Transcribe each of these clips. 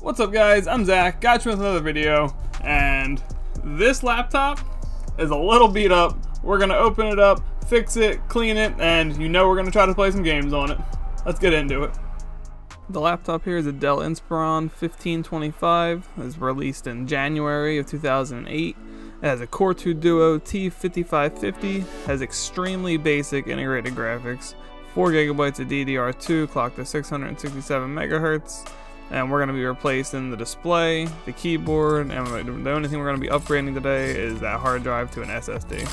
What's up guys, I'm Zach, got you with another video, and this laptop is a little beat up. We're gonna open it up, fix it, clean it, and you know we're gonna try to play some games on it. Let's get into it. The laptop here is a Dell Inspiron 1525. It was released in January of 2008. It has a Core 2 Duo T5550, has extremely basic integrated graphics, 4 GB of DDR2 clocked to 667 MHz, and we're going to be replacing the display, the keyboard, and the only thing we're going to be upgrading today is that hard drive to an SSD.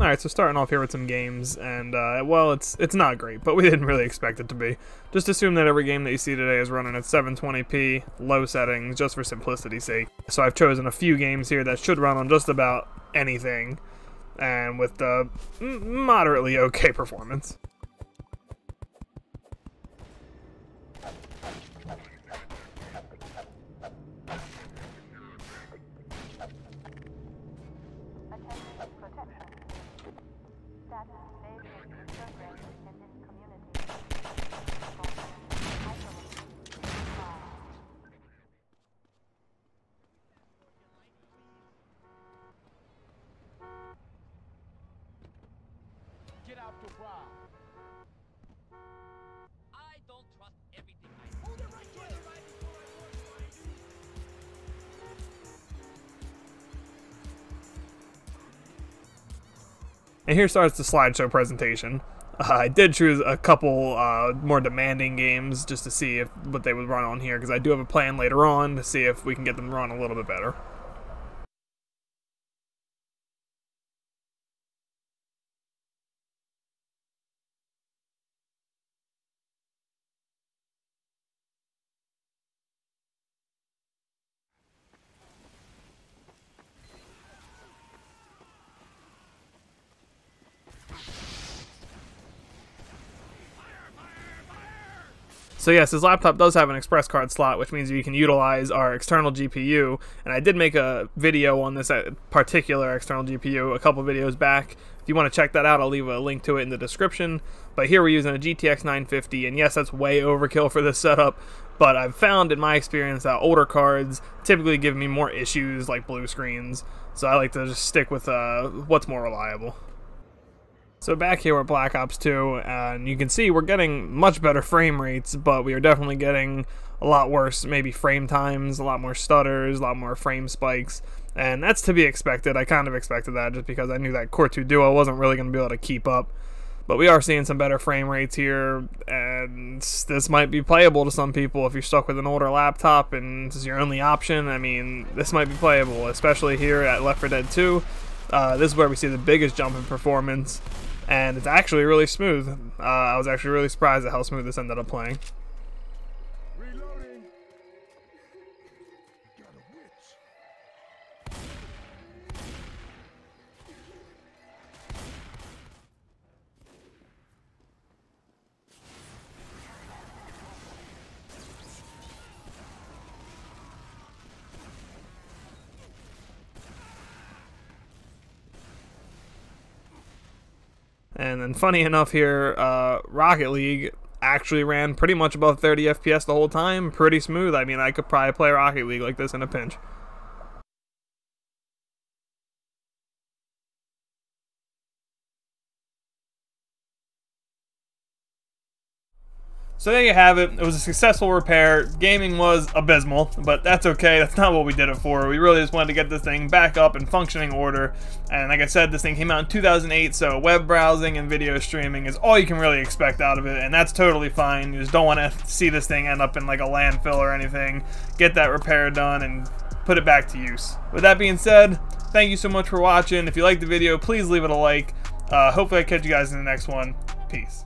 Alright, so starting off here with some games, and, well, it's not great, but we didn't really expect it to be. Just assume that every game that you see today is running at 720p, low settings, just for simplicity's sake. So I've chosen a few games here that should run on just about anything, and with the moderately okay performance. Get out the rock. I don't trust everything I hold it right there, right before I work, And here starts the slideshow presentation. I did choose a couple more demanding games just to see what they would run on here, because I do have a plan later on to see if we can get them to run a little bit better. So yes, this laptop does have an express card slot, which means you can utilize our external GPU, and I did make a video on this particular external GPU a couple videos back. If you want to check that out, I'll leave a link to it in the description. But here we're using a GTX 950, and yes, that's way overkill for this setup, but I've found in my experience that older cards typically give me more issues like blue screens, so I like to just stick with what's more reliable. So back here with Black Ops 2, and you can see we're getting much better frame rates, but we are definitely getting a lot worse, maybe frame times, a lot more stutters, a lot more frame spikes, and that's to be expected. I kind of expected that just because I knew that Core 2 Duo wasn't really going to be able to keep up. But we are seeing some better frame rates here, and this might be playable to some people if you're stuck with an older laptop and this is your only option. I mean, this might be playable, especially here at Left 4 Dead 2. This is where we see the biggest jump in performance. And it's actually really smooth. I was actually really surprised at how smooth this ended up playing. Reloading. And then funny enough here, Rocket League actually ran pretty much above 30 FPS the whole time. Pretty smooth. I mean, I could probably play Rocket League like this in a pinch. So there you have it. It was a successful repair. Gaming was abysmal, but that's okay. That's not what we did it for. We really just wanted to get this thing back up in functioning order. And like I said, this thing came out in 2008, so web browsing and video streaming is all you can really expect out of it, and that's totally fine. You just don't want to see this thing end up in like a landfill or anything. Get that repair done and put it back to use. With that being said, thank you so much for watching. If you liked the video, please leave it a like. Hopefully I catch you guys in the next one. Peace.